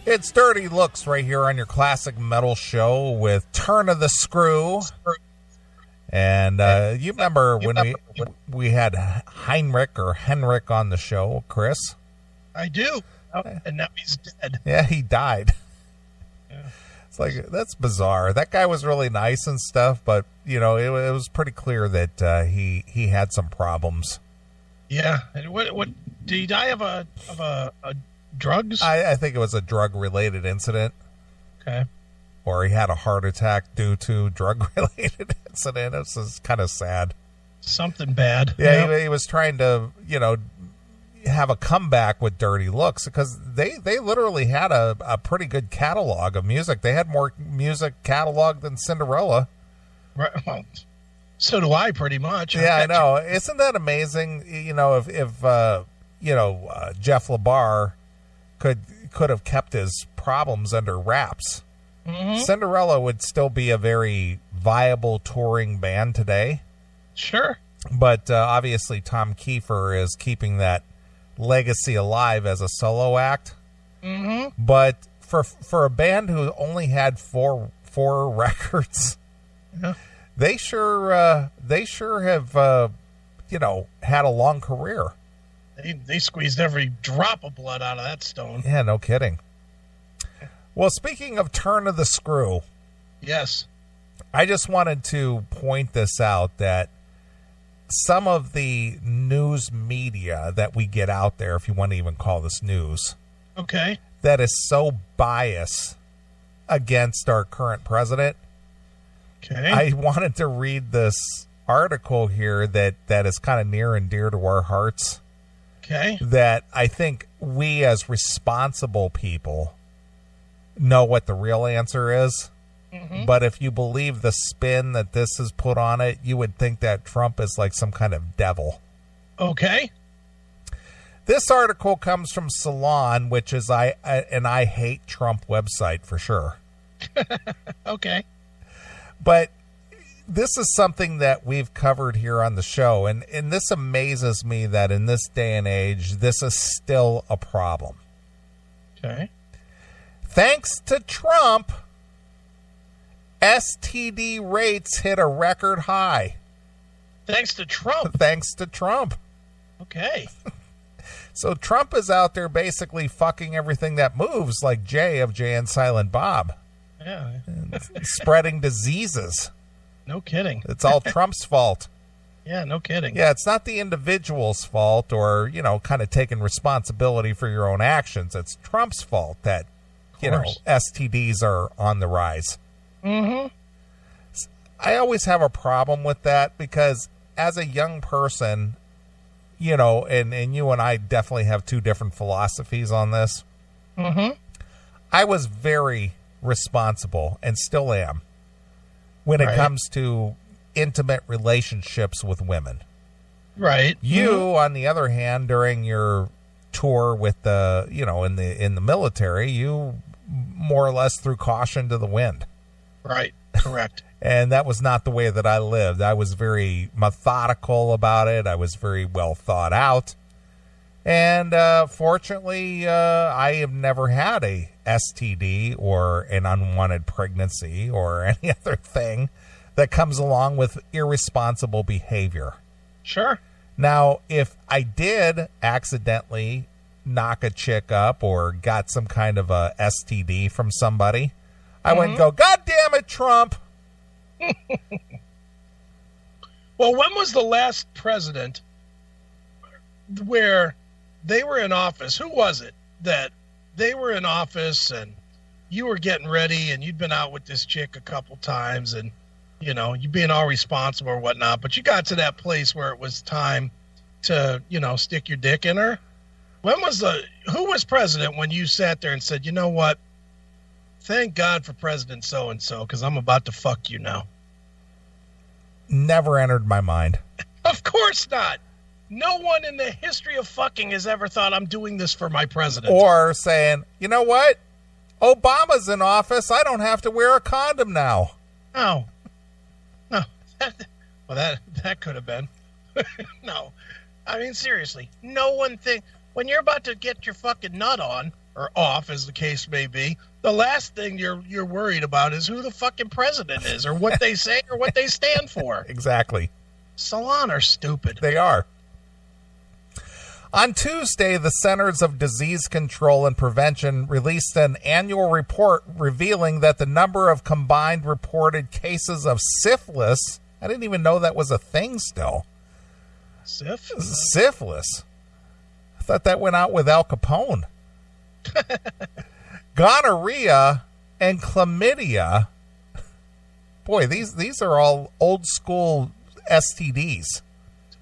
It's Dirty Looks right here on your classic metal show with Turn of the Screw. And you remember when we had Heinrich on the show, Chris? I do. Oh, and now he's dead. Yeah, he died. Yeah. It's like, that's bizarre. That guy was really nice and stuff, but, you know, it was pretty clear that he had some problems. Yeah. And what did he die of a drugs? I think it was a drug-related incident. Okay. Or he had a heart attack due to drug-related incident. This is kind of sad. Something bad. Yeah, he was trying to, you know, have a comeback with Dirty Looks because they literally had a pretty good catalog of music. They had more music catalog than Cinderella. Right. Well, so do I, pretty much. Yeah, I know. Isn't that amazing? You know, if Jeff LaBar could have kept his problems under wraps, mm-hmm. Cinderella would still be a very viable touring band today. Sure. But obviously Tom Kiefer is keeping that legacy alive as a solo act. Mm-hmm. But for a band who only had four records, yeah. they sure have had a long career. They squeezed every drop of blood out of that stone. Yeah, no kidding. Well, speaking of Turn of the Screw, yes, I just wanted to point this out that some of the news media that we get out there, if you want to even call this news, okay, that is so biased against our current president. Okay. I wanted to read this article here that is kind of near and dear to our hearts. Okay. That I think we as responsible people know what the real answer is. Mm-hmm. But if you believe the spin that this is put on it, you would think that Trump is like some kind of devil. Okay. This article comes from Salon, which is I hate Trump website for sure. Okay. But this is something that we've covered here on the show, and this amazes me that in this day and age, this is still a problem. Okay. Thanks to Trump, STD rates hit a record high. Thanks to Trump? Thanks to Trump. Okay. So Trump is out there basically fucking everything that moves, like Jay of Jay and Silent Bob. Yeah. Spreading diseases. No kidding. It's all Trump's fault. Yeah, no kidding. Yeah, it's not the individual's fault or, kind of taking responsibility for your own actions. It's Trump's fault that, STDs are on the rise. Mm-hmm. I always have a problem with that because as a young person, and you and I definitely have two different philosophies on this. Mm-hmm. I was very responsible and still am when it comes to intimate relationships with women. Right. You, on the other hand, during your tour with the, in the military, you more or less threw caution to the wind. Right. Correct. And that was not the way that I lived. I was very methodical about it. I was very well thought out. And fortunately, I have never had a STD or an unwanted pregnancy or any other thing that comes along with irresponsible behavior. Sure. Now, if I did accidentally knock a chick up or got some kind of a STD from somebody, I wouldn't go, God damn it, Trump. Well, when was the last president where they were in office? Who was it that they were in office and you were getting ready and you'd been out with this chick a couple times and, you being all responsible or whatnot, but you got to that place where it was time to, stick your dick in her? Who was president when you sat there and said, you know what? Thank God for President so-and-so, because I'm about to fuck you now. Never entered my mind. Of course not. No one in the history of fucking has ever thought I'm doing this for my president. Or saying, you know what? Obama's in office. I don't have to wear a condom now. No. That could have been. No. I mean, seriously. No one when you're about to get your fucking nut on, or off, as the case may be, the last thing you're worried about is who the fucking president is, or what they say, or what they stand for. Exactly. Salon are stupid. They are. On Tuesday, the Centers of Disease Control and Prevention released an annual report revealing that the number of combined reported cases of syphilis, I didn't even know that was a thing still. Syphilis. I thought that went out with Al Capone. Gonorrhea and chlamydia. Boy, these are all old school STDs.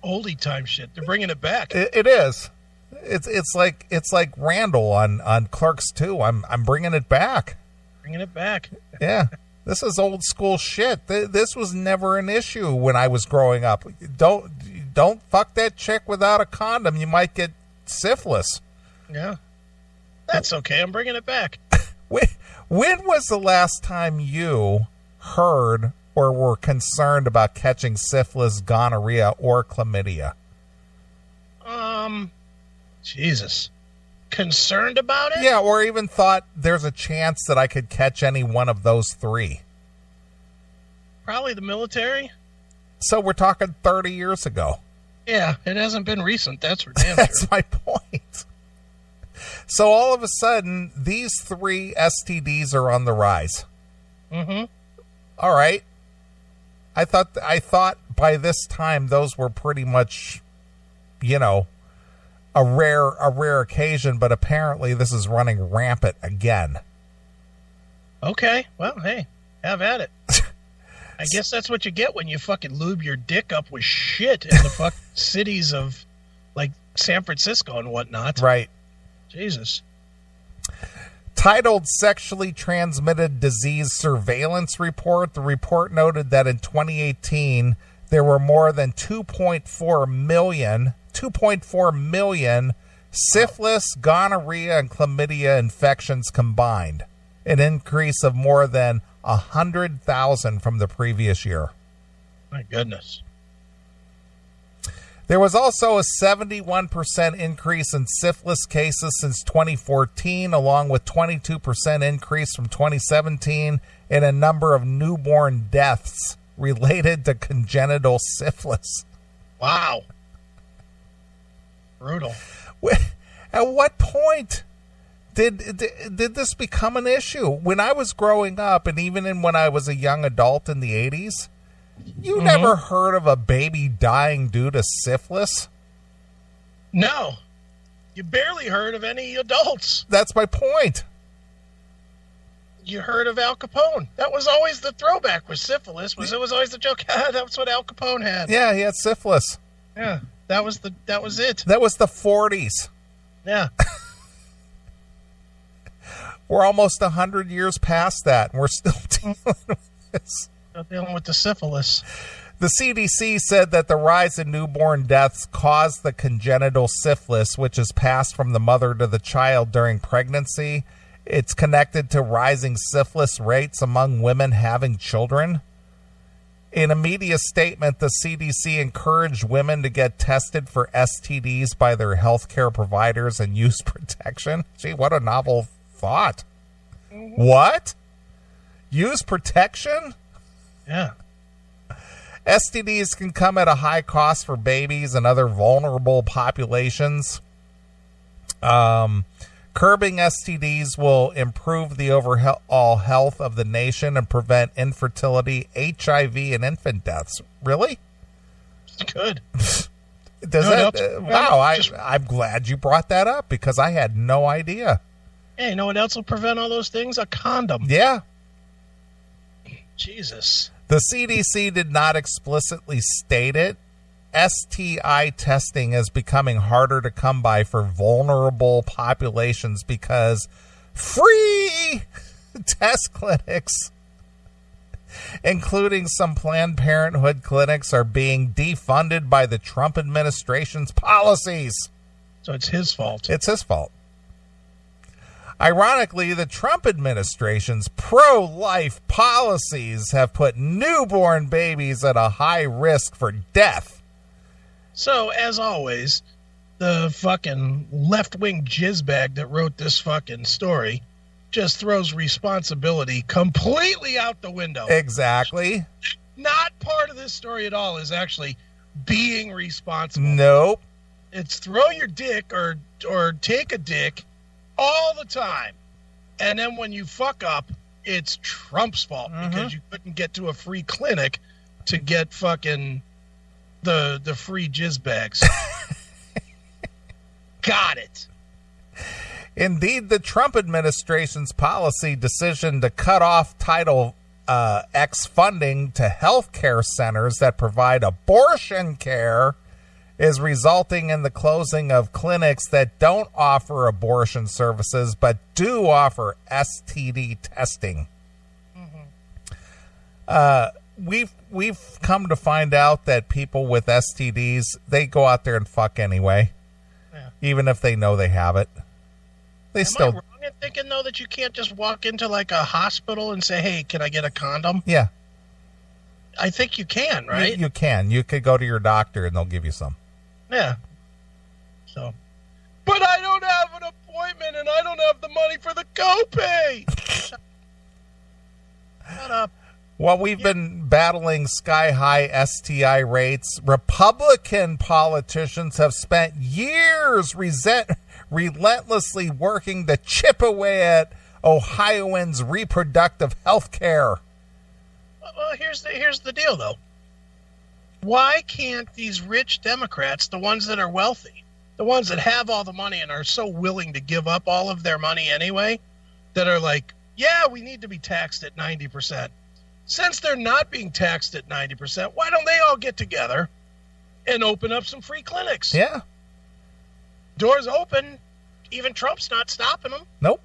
Oldie time shit. They're bringing it back. It is. It's like Randall on Clerks 2. I'm bringing it back. Bringing it back. Yeah. This is old school shit. This was never an issue when I was growing up. Don't fuck that chick without a condom. You might get syphilis. Yeah. That's okay. I'm bringing it back. When was the last time you heard or were concerned about catching syphilis, gonorrhea, or chlamydia? Jesus. Concerned about it? Yeah, or even thought there's a chance that I could catch any one of those three. Probably the military. So we're talking 30 years ago. Yeah, it hasn't been recent. That's for damn That's sure. my point. So all of a sudden, these three STDs are on the rise. Mm-hmm. All right. I thought by this time those were pretty much, a rare occasion, but apparently this is running rampant again. Okay. Well, hey, have at it. I guess that's what you get when you fucking lube your dick up with shit in the fucking cities of like San Francisco and whatnot. Right. Jesus. Titled Sexually Transmitted Disease Surveillance Report, the report noted that in 2018, there were more than 2.4 million syphilis, gonorrhea, and chlamydia infections combined, an increase of more than 100,000 from the previous year. My goodness. There was also a 71% increase in syphilis cases since 2014, along with 22% increase from 2017 in a number of newborn deaths related to congenital syphilis. Wow. Brutal. At what point did this become an issue? When I was growing up, and even when I was a young adult in the 80s, you never heard of a baby dying due to syphilis? No. You barely heard of any adults. That's my point. You heard of Al Capone. That was always the throwback with syphilis. It was always the joke. That's what Al Capone had. Yeah, he had syphilis. Yeah. That was it. That was the 40s. Yeah. We're almost 100 years past that, and we're still dealing with this. Dealing with the syphilis. The CDC said that the rise in newborn deaths caused the congenital syphilis, which is passed from the mother to the child during pregnancy. It's connected to rising syphilis rates among women having children. In a media statement, the CDC encouraged women to get tested for STDs by their healthcare providers and use protection. Gee, what a novel thought. What? Use protection? Yeah. STDs can come at a high cost for babies and other vulnerable populations. Curbing STDs will improve the overall health of the nation and prevent infertility, HIV, and infant deaths. Really? Good. I'm glad you brought that up because I had no idea. Hey, you know what else will prevent all those things? A condom. Yeah. Jesus. The CDC did not explicitly state it. STI testing is becoming harder to come by for vulnerable populations because free test clinics, including some Planned Parenthood clinics, are being defunded by the Trump administration's policies. So it's his fault. It's his fault. Ironically, the Trump administration's pro-life policies have put newborn babies at a high risk for death. So, as always, the fucking left-wing jizzbag that wrote this fucking story just throws responsibility completely out the window. Exactly. Not part of this story at all is actually being responsible. Nope. It's throw your dick or take a dick all the time. And then when you fuck up, it's Trump's fault because you couldn't get to a free clinic to get fucking the free jizz bags. Got it. Indeed, the Trump administration's policy decision to cut off Title X funding to healthcare centers that provide abortion care is resulting in the closing of clinics that don't offer abortion services but do offer STD testing. We've come to find out that people with STDs, they go out there and fuck anyway, even if they know they have it. Am I wrong in thinking, though, that you can't just walk into, like, a hospital and say, hey, can I get a condom? Yeah. I think you can, right? You can. You could go to your doctor and they'll give you some. Yeah. So. But I don't have an appointment and I don't have the money for the copay. Shut up. While we've been battling sky-high STI rates, Republican politicians have spent years relentlessly working to chip away at Ohioans' reproductive health care. Well, here's the deal, though. Why can't these rich Democrats, the ones that are wealthy, the ones that have all the money and are so willing to give up all of their money anyway, that are like, yeah, we need to be taxed at 90%. Since they're not being taxed at 90%, why don't they all get together and open up some free clinics? Yeah. Doors open. Even Trump's not stopping them. Nope.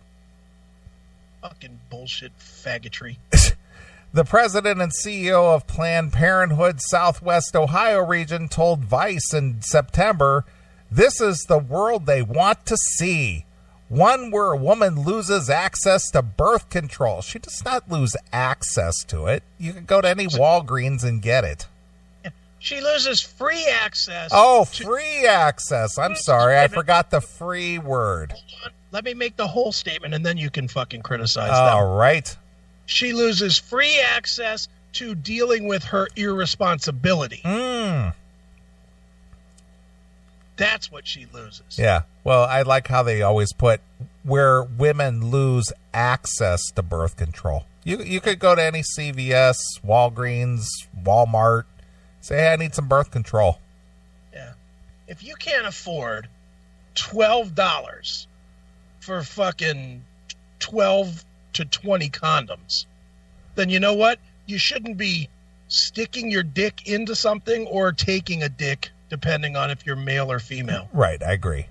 Fucking bullshit faggotry. The president and CEO of Planned Parenthood Southwest Ohio region told Vice in September, "This is the world they want to see. One where a woman loses access to birth control." She does not lose access to it. You can go to any Walgreens and get it. She loses free access. Oh, free access. I'm sorry. I forgot the free word. Hold on. Let me make the whole statement, and then you can fucking criticize All them. right. She loses free access to dealing with her irresponsibility. That's what she loses. Yeah. Well, I like how they always put where women lose access to birth control. You could go to any CVS, Walgreens, Walmart, say, hey, I need some birth control. Yeah. If you can't afford $12 for fucking 12 to 20 condoms, then you know what? You shouldn't be sticking your dick into something or taking a dick, depending on if you're male or female. Right, I agree.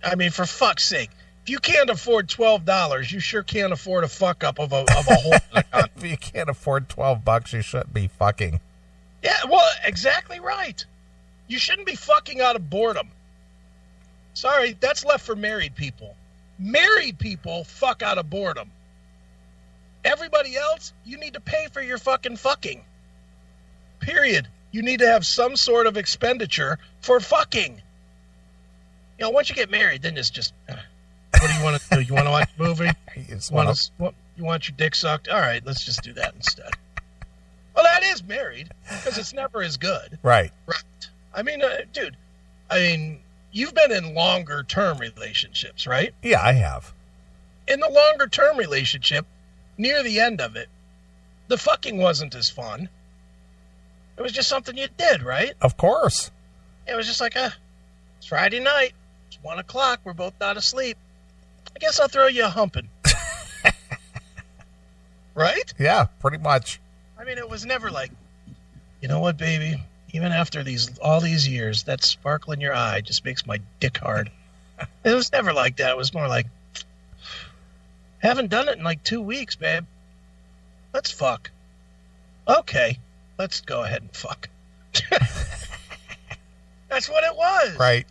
I mean, for fuck's sake, if you can't afford $12, you sure can't afford a fuck up of a whole. If you can't afford $12, you shouldn't be fucking. Yeah, well, exactly right. You shouldn't be fucking out of boredom. Sorry, that's left for married people. Married people fuck out of boredom. Everybody else, you need to pay for your fucking fucking. Period. You need to have some sort of expenditure for fucking. You know, once you get married, then it's just, what do you want to do? You want to watch a movie? You want your dick sucked? All right, let's just do that instead. Well, that is married, because it's never as good. Right. Right. I mean, dude, you've been in longer-term relationships, right? Yeah, I have. In the longer-term relationship, near the end of it, the fucking wasn't as fun. It was just something you did, right? Of course. It was just like, it's Friday night. It's 1 o'clock. We're both not asleep. I guess I'll throw you a humping. Right? Yeah, pretty much. I mean, it was never like, you know what, baby? Even after all these years, that sparkle in your eye just makes my dick hard. It was never like that. It was more like, haven't done it in like 2 weeks, babe. Let's fuck. Okay, let's go ahead and fuck. That's what it was. Right.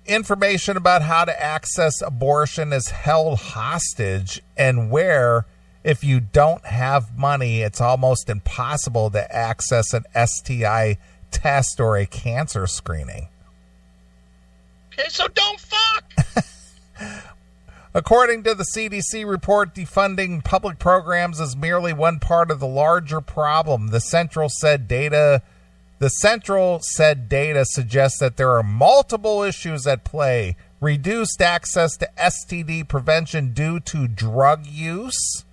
Information about how to access abortion is held hostage, and where, if you don't have money, it's almost impossible to access an STI test or a cancer screening. Okay, so don't fuck. According to the CDC report, defunding public programs is merely one part of the larger problem. The Central said data suggests that there are multiple issues at play. Reduced access to STD prevention due to drug use,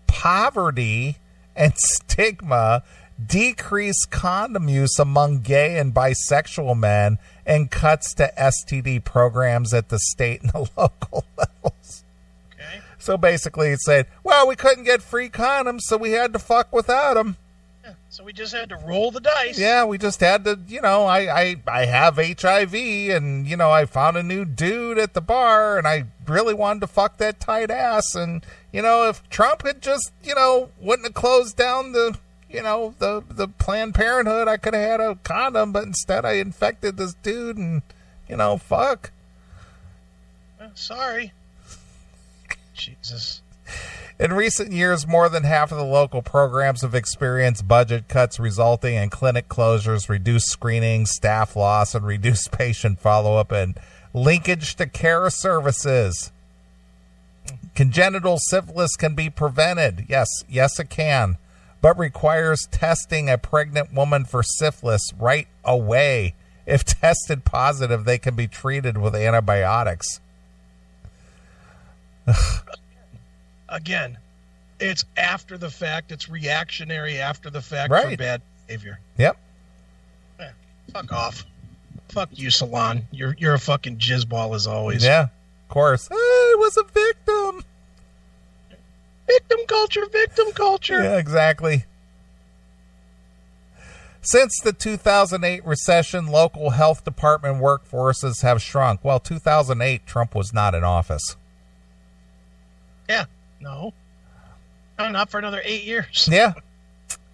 poverty, and stigma, decreased condom use among gay and bisexual men, and cuts to STD programs at the state and the local levels. Okay. So basically it said, well, we couldn't get free condoms, so we had to fuck without them. Yeah, so we just had to roll the dice. Yeah, we just had to, I have HIV, and, I found a new dude at the bar, and I really wanted to fuck that tight ass. And, if Trump had just, wouldn't have closed down the Planned Parenthood, I could have had a condom, but instead I infected this dude, and, fuck. Sorry. Jesus. In recent years, more than half of the local programs have experienced budget cuts resulting in clinic closures, reduced screening, staff loss, and reduced patient follow-up and linkage to care services. Congenital syphilis can be prevented. Yes, it can, but requires testing a pregnant woman for syphilis right away. If tested positive, they can be treated with antibiotics. Again, it's after the fact. It's reactionary after the fact Right. for bad behavior. Yep. Yeah, fuck off. Fuck you, Salon. You're a fucking jizzball as always. Yeah, of course. I was a victim. Victim culture. Yeah, exactly. Since the 2008 recession, local health department workforces have shrunk. Well, 2008, Trump was not in office. Yeah. No, not for another 8 years. Yeah.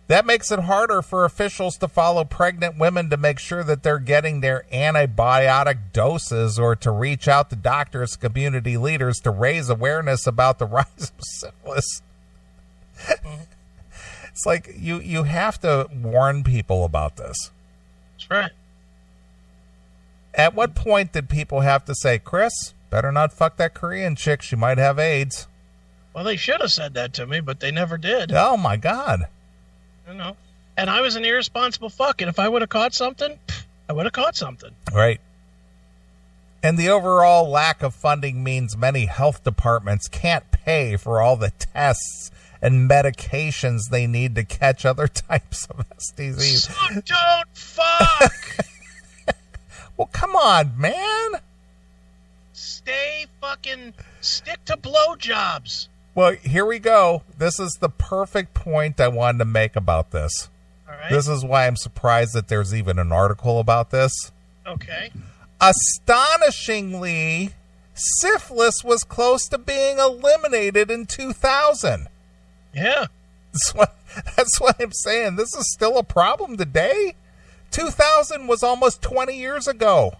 That makes it harder for officials to follow pregnant women to make sure that they're getting their antibiotic doses, or to reach out to doctors, community leaders to raise awareness about the rise of syphilis. It's like you have to warn people about this. That's right. At what point did people have to say, Chris, better not fuck that Korean chick, she might have AIDS? Well, they should have said that to me, but they never did. Oh, my God. And I was an irresponsible fuck, and if I would have caught something, I would have caught something. Right. And the overall lack of funding means many health departments can't pay for all the tests and medications they need to catch other types of STDs. So don't fuck! Well, come on, man. Stick to blowjobs. Well, here we go. This is the perfect point I wanted to make about this. All right. This is why I'm surprised that there's even an article about this. Okay. Astonishingly, syphilis was close to being eliminated in 2000. Yeah. That's what I'm saying. This is still a problem today. 2000 was almost 20 years ago.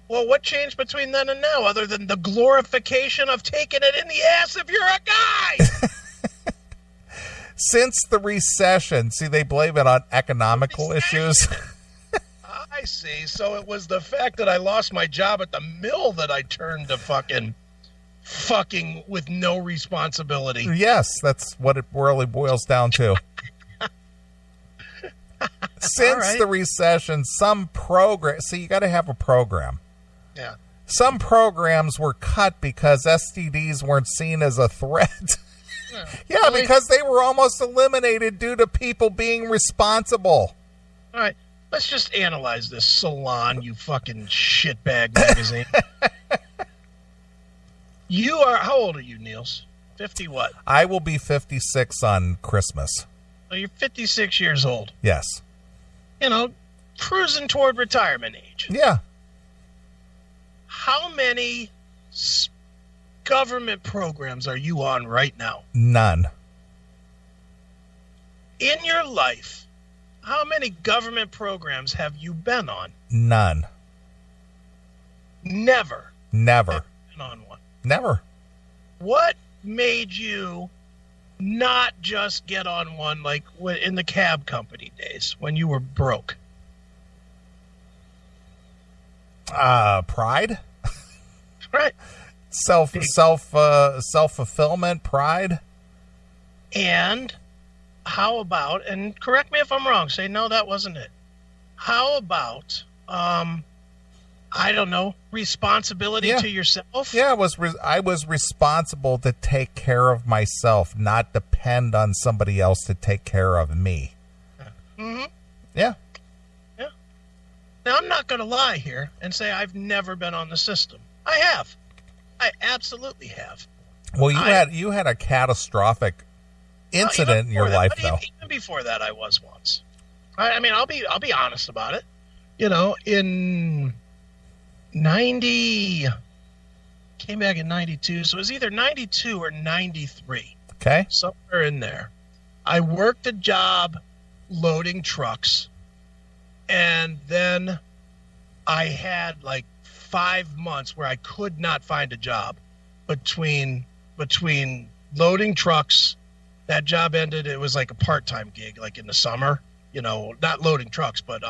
Well, what changed between then and now other than the glorification of taking it in the ass if you're a guy? Since the recession, see, they blame it on economical issues. I see. So it was the fact that I lost my job at the mill that I turned to fucking with no responsibility. Yes, that's what it really boils down to. Since the recession, some program, see, you got to have a program. Yeah. Some programs were cut because STDs weren't seen as a threat. Yeah, really? Because they were almost eliminated due to people being responsible. All right, let's just analyze this, Salon, you fucking shitbag magazine. How old are you, Niels? 50 what? I will be 56 on Christmas. So you're 56 years old. Yes. Cruising toward retirement age. Yeah. How many government programs are you on right now? None. In your life, how many government programs have you been on? None. Never. Never. Been on one. Never. What made you not just get on one like in the cab company days when you were broke? Pride, Right. self-fulfillment, pride. And how about, and correct me if I'm wrong, say, no, that wasn't it. How about, I don't know, responsibility to yourself? Yeah, I was responsible to take care of myself, not depend on somebody else to take care of me. Mm-hmm. Yeah. Yeah. Now, I'm not going to lie here and say I've never been on the system. I have. I absolutely have. Well, you had a catastrophic incident in your life, though. Even before that, I was once. I mean, I'll be honest about it. You know, in 90, came back in 92, so it was either 92 or 93. Okay. Somewhere in there. I worked a job loading trucks, and then I had like 5 months where I could not find a job between loading trucks. That job ended. It was like a part-time gig, like in the summer, you know, not loading trucks, but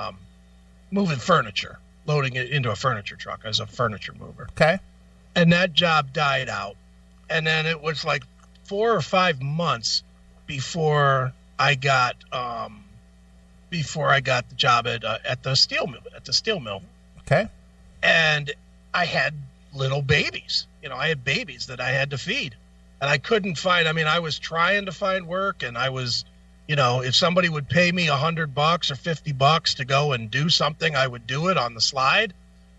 moving furniture, loading it into a furniture truck as a furniture mover. Okay. And that job died out. And then it was like 4 or 5 months before I got the job at the steel mill. Okay. And I had little babies. You know, I had babies that I had to feed. And I couldn't find, I mean, I was trying to find work, and I was, you know, if somebody would pay me $100 or $50 to go and do something, I would do it on the slide.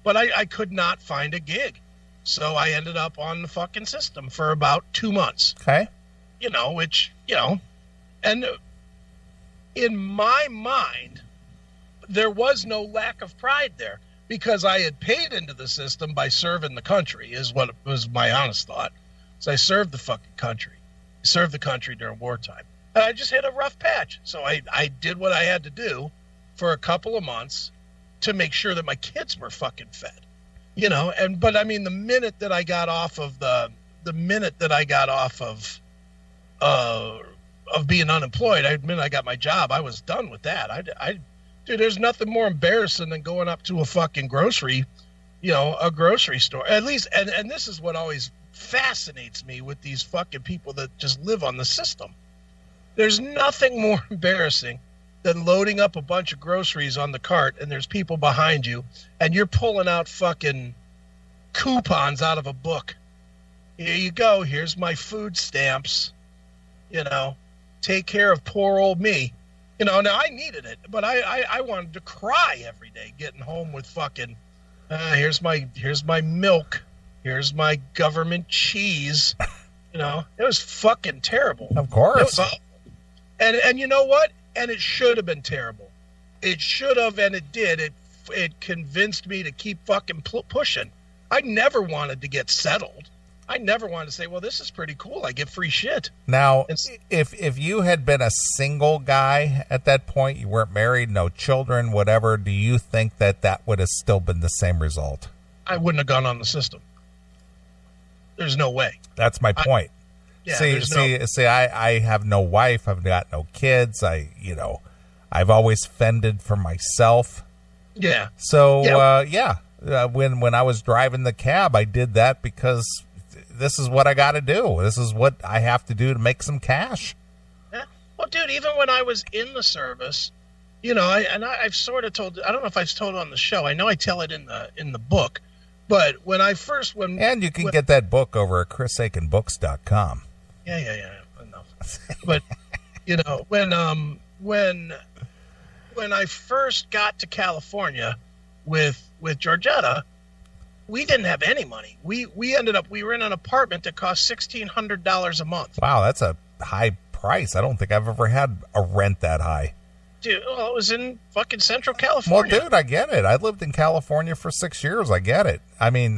But I could not find a gig. So I ended up on the fucking system for about 2 months. Okay. You know, which, you know, and in my mind, there was no lack of pride there because I had paid into the system by serving the country, is what was my honest thought. So I served the fucking country. I served the country during wartime. And I just hit a rough patch. So I did what I had to do for a couple of months to make sure that my kids were fucking fed. You know, but I mean, the minute that I got off of being unemployed, I admit I got my job. I was done with that. Dude, there's nothing more embarrassing than going up to a fucking grocery store. At least, and this is what always fascinates me with these fucking people that just live on the system. There's nothing more embarrassing than loading up a bunch of groceries on the cart and there's people behind you and you're pulling out fucking coupons out of a book. Here you go. Here's my food stamps. You know, take care of poor old me. You know, now I needed it, but I wanted to cry every day getting home with fucking, here's my milk. Here's my government cheese. You know, it was fucking terrible. Of course. It was awful. And you know what? And it should have been terrible. It should have, and it did. It convinced me to keep fucking pushing. I never wanted to get settled. I never wanted to say, well, this is pretty cool. I get free shit. Now, if you had been a single guy at that point, you weren't married, no children, whatever, do you think that would have still been the same result? I wouldn't have gone on the system. There's no way. That's my point. I have no wife. I've got no kids. I've always fended for myself. Yeah. So, when I was driving the cab, I did that because this is what I got to do. This is what I have to do to make some cash. Yeah. Well, dude, even when I was in the service, you know, I've sort of told, I don't know if I've told it on the show. I know I tell it in the book, but and you can get that book over at chrisaikenbooks.com. Yeah. Enough. But, you know, when I first got to California with Georgetta, we didn't have any money. We were in an apartment that cost $1,600 a month. Wow, that's a high price. I don't think I've ever had a rent that high. Dude, well, it was in fucking Central California. Well, dude, I get it. I lived in California for 6 years. I get it. I mean,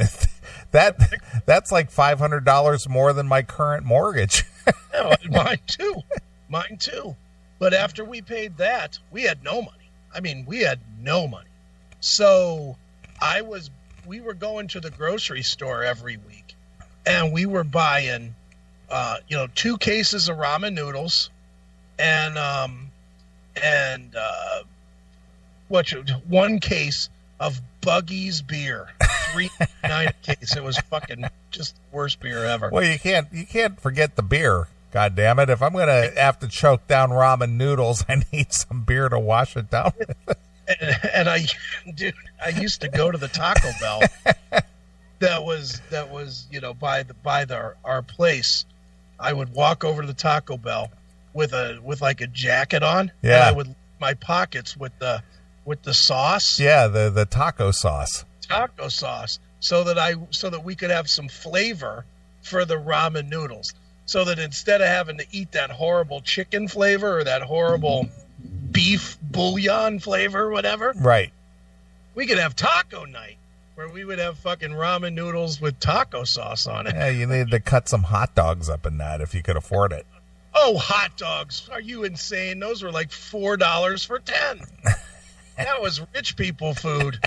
that's like $500 more than my current mortgage. Yeah, mine too. But after we paid that, we had no money. I mean, we had no money. So we were going to the grocery store every week, and we were buying 2 cases of ramen noodles, and 1 case of Buggy's beer. $3.99 a case. It was fucking just the worst beer ever. Well, you can't forget the beer. God damn it! If I'm gonna have to choke down ramen noodles, I need some beer to wash it down with. And I used to go to the Taco Bell. That was by our place. I would walk over to the Taco Bell with like a jacket on. Yeah. And I would my pockets with the sauce. Yeah, the taco sauce. Taco sauce, so that we could have some flavor for the ramen noodles. So that instead of having to eat that horrible chicken flavor or that horrible beef bouillon flavor or whatever, right, we could have taco night where we would have fucking ramen noodles with taco sauce on it. Yeah, you needed to cut some hot dogs up in that if you could afford it. Oh, hot dogs. Are you insane? Those were like $4 for 10. That was rich people food.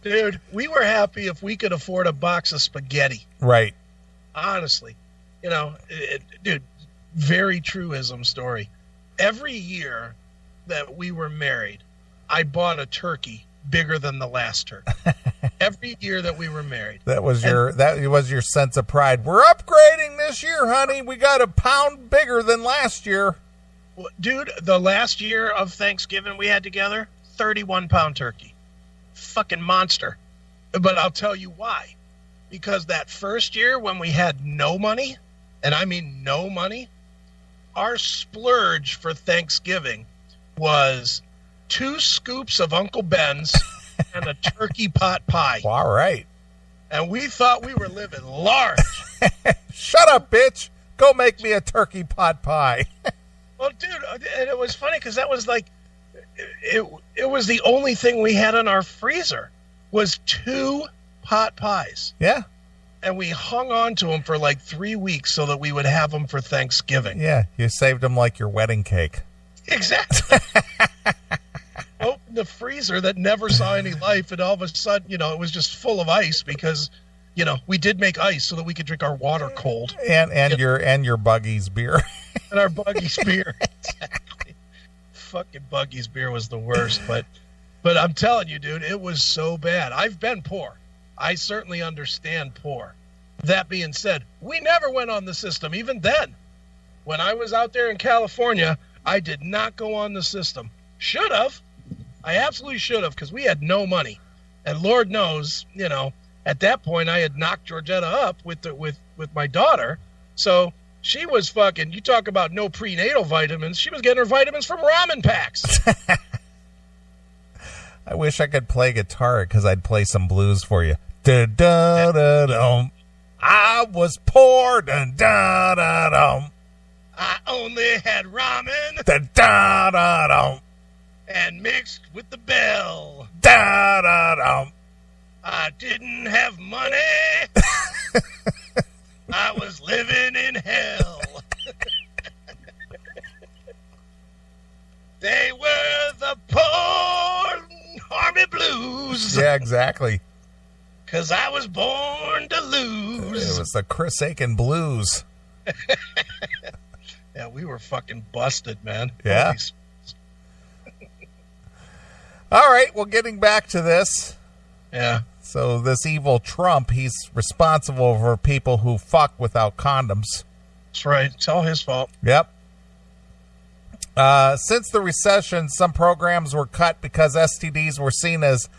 Dude, we were happy if we could afford a box of spaghetti. Right. Honestly. Dude, very truism story. Every year that we were married, I bought a turkey bigger than the last turkey. Every year that we were married. That was your sense of pride. We're upgrading this year, honey. We got a pound bigger than last year. Dude, the last year of Thanksgiving we had together, 31-pound turkey. Fucking monster. But I'll tell you why. Because that first year when we had no money, and I mean no money, our splurge for Thanksgiving was 2 scoops of Uncle Ben's and a turkey pot pie. Well, all right. And we thought we were living large. Shut up, bitch. Go make me a turkey pot pie. Well, dude, and it was funny because that was like, it was the only thing we had in our freezer was 2 pot pies. Yeah. And we hung on to them for like 3 weeks so that we would have them for Thanksgiving. Yeah, you saved them like your wedding cake. Exactly. Opened the freezer that never saw any life, and all of a sudden, it was just full of ice because, we did make ice so that we could drink our water cold. And your Buggy's beer. And our Buggy's beer. Exactly. Fucking Buggy's beer was the worst, but I'm telling you, dude, it was so bad. I've been poor. I certainly understand poor. That being said, we never went on the system. Even then, when I was out there in California, I did not go on the system. Should have. I absolutely should have, because we had no money. And Lord knows, at that point, I had knocked Georgetta up with my daughter. So she was fucking, you talk about no prenatal vitamins. She was getting her vitamins from ramen packs. I wish I could play guitar because I'd play some blues for you. Da-da-da-dum. I was poor. Da-da-da-dum. I only had ramen. Da-da-da-dum. And mixed with the bell. Da-da-dum. I didn't have money. I was living in hell. They were the poor army blues. Yeah, exactly. 'Cause I was born to lose. It was the Chris Aiken blues. Yeah, we were fucking busted, man. Yeah. All right, well, getting back to this. Yeah. So this evil Trump, he's responsible for people who fuck without condoms. That's right. It's all his fault. Yep. Since the recession, some programs were cut because STDs were seen as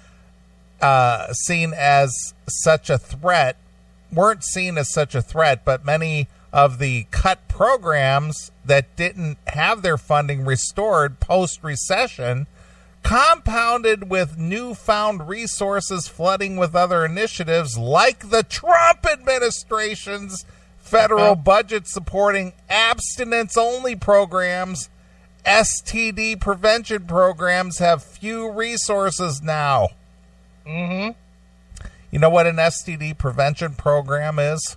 such a threat, weren't seen as such a threat, but many of the cut programs that didn't have their funding restored post-recession, compounded with newfound resources flooding with other initiatives like the Trump administration's federal budget supporting abstinence-only programs. STD prevention programs have few resources now. Mm-hmm. You know what an STD prevention program is?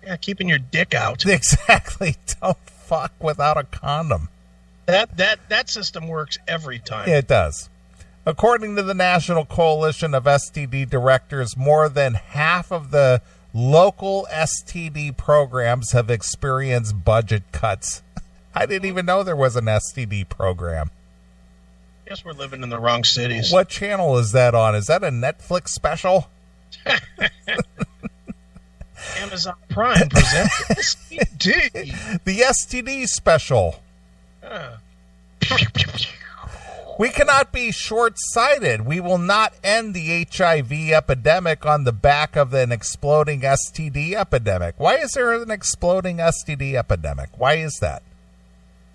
Yeah, keeping your dick out. Exactly. Don't fuck without a condom. That system works every time. It does. According to the National Coalition of STD Directors, more than half of the local STD programs have experienced budget cuts. I didn't even know there was an STD program. Guess we're living in the wrong cities. What channel is that on? Is that a Netflix special? Amazon Prime presents STD. The STD special. We cannot be short-sighted. We will not end the HIV epidemic on the back of an exploding STD epidemic. Why is there an exploding STD epidemic? Why is that?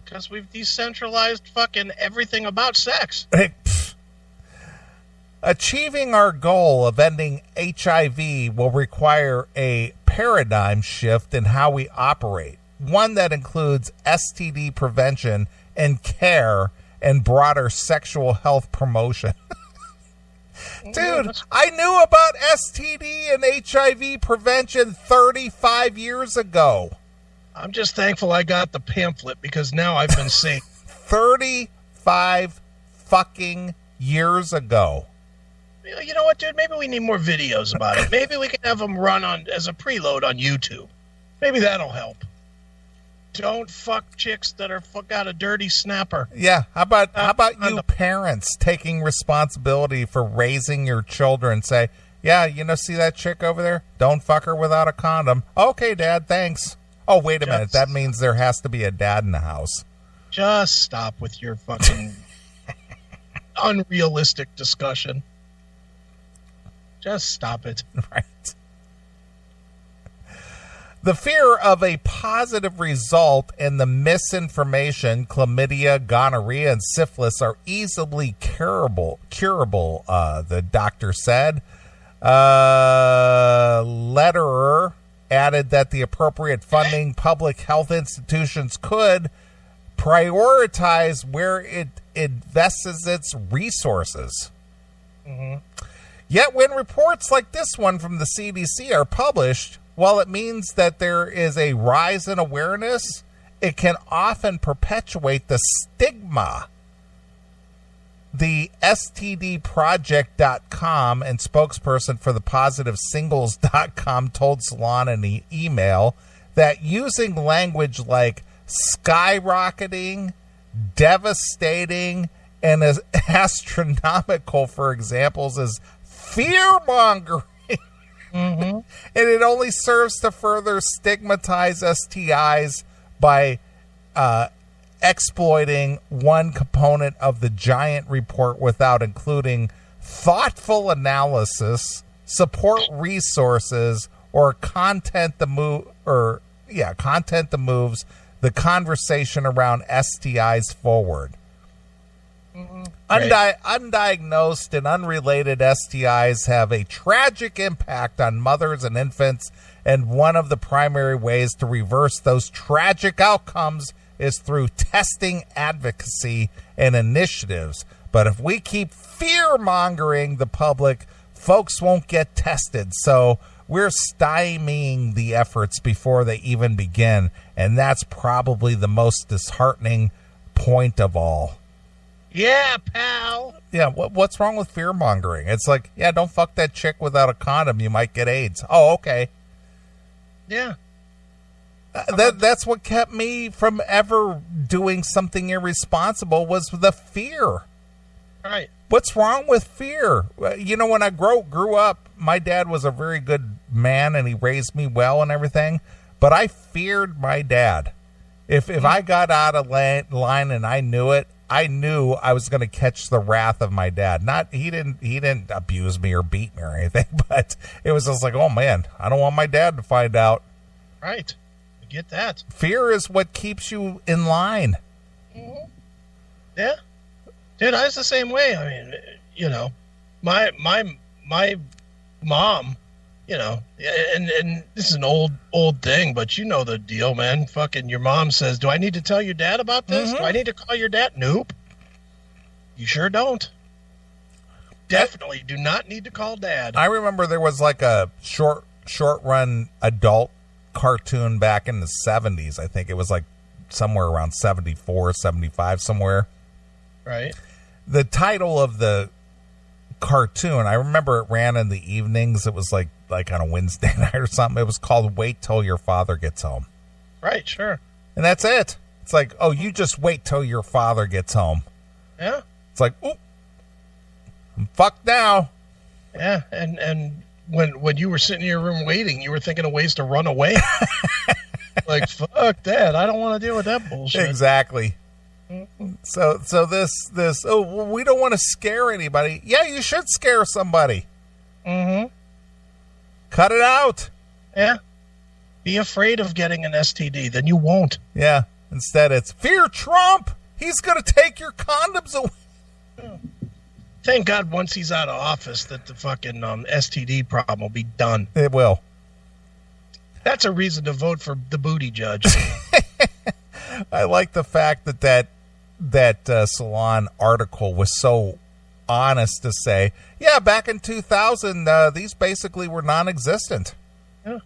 Because we've decentralized fucking everything about sex. Achieving our goal of ending HIV will require a paradigm shift in how we operate, one that includes STD prevention and care and broader sexual health promotion. Dude, I knew about STD and HIV prevention 35 years ago. I'm just thankful I got the pamphlet because now I've been seeing 35 fucking years ago. You know what, dude? Maybe we need more videos about it. Maybe we can have them run on as a preload on YouTube. Maybe that'll help. Don't fuck chicks that are got a dirty snapper. Yeah, how about you parents taking responsibility for raising your children? Say, yeah, see that chick over there? Don't fuck her without a condom. Okay, Dad, thanks. Oh, wait a minute. That means there has to be a dad in the house. Just stop with your fucking unrealistic discussion. Just stop it. Right. The fear of a positive result and the misinformation, chlamydia, gonorrhea, and syphilis are easily curable, the doctor said. Letterer added that the appropriate funding public health institutions could prioritize where it invests its resources. Mm-hmm. Yet when reports like this one from the CDC are published, while it means that there is a rise in awareness, it can often perpetuate the stigma. The STDproject.com and spokesperson for the PositiveSingles.com told Salon in an email that using language like skyrocketing, devastating, and as astronomical for examples as fear-mongering, mm-hmm. and it only serves to further stigmatize STIs by exploiting one component of the giant report without including thoughtful analysis, support resources, or content that moves the conversation around STIs forward. Mm-hmm. Undiagnosed and unrelated STIs have a tragic impact on mothers and infants, and one of the primary ways to reverse those tragic outcomes is through testing advocacy and initiatives. But if we keep fear-mongering the public, folks won't get tested. So we're stymieing the efforts before they even begin, and that's probably the most disheartening point of all. Yeah, pal. Yeah, what's wrong with fear-mongering? It's like, yeah, don't fuck that chick without a condom. You might get AIDS. Oh, okay. Yeah. That's what kept me from ever doing something irresponsible was the fear. Right. What's wrong with fear? When I grew up, my dad was a very good man and he raised me well and everything, but I feared my dad. If I got out of line and I knew it, I knew I was going to catch the wrath of my dad. He didn't abuse me or beat me or anything, but it was just like, oh man, I don't want my dad to find out. Right. I get that. Fear is what keeps you in line. Mm-hmm. Yeah. Dude, I was the same way. I mean, my mom, and this is an old thing, but you know the deal, man. Fucking your mom says, do I need to tell your dad about this? Mm-hmm. Do I need to call your dad? Nope. You sure don't. Definitely do not need to call dad. I remember there was like a short run adult cartoon back in the 70s. I think it was like somewhere around 74, 75, somewhere. Right. The title of the cartoon. I remember it ran in the evenings. It was like on a Wednesday night or something. It was called Wait Till Your Father Gets Home. Right, sure. And that's it. It's like, oh, you just wait till your father gets home. Yeah. It's like, oh, I'm fucked now. Yeah, and when you were sitting in your room waiting, you were thinking of ways to run away. Like, fuck that. I don't want to deal with that bullshit. Exactly. So this oh, well, we don't want to scare anybody. Yeah, you should scare somebody. Mm-hmm. Cut it out. Yeah. Be afraid of getting an STD, then you won't. Yeah. Instead, it's fear Trump. He's going to take your condoms away. Yeah. Thank God once he's out of office that the fucking STD problem will be done. It will. That's a reason to vote for the booty judge. I like the fact that Salon article was so honest to say, yeah, back in 2000, these basically were non-existent. Yeah.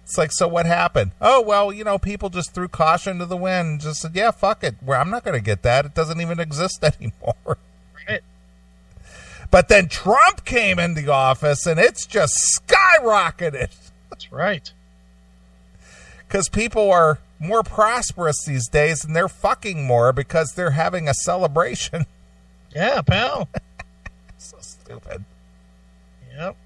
It's like, so what happened? Oh, well, people just threw caution to the wind and just said, yeah, fuck it. Well, I'm not going to get that. It doesn't even exist anymore. Right. But then Trump came into office and it's just skyrocketed. That's right. Because people are more prosperous these days and they're fucking more because they're having a celebration. Yeah, pal. So stupid. Yep.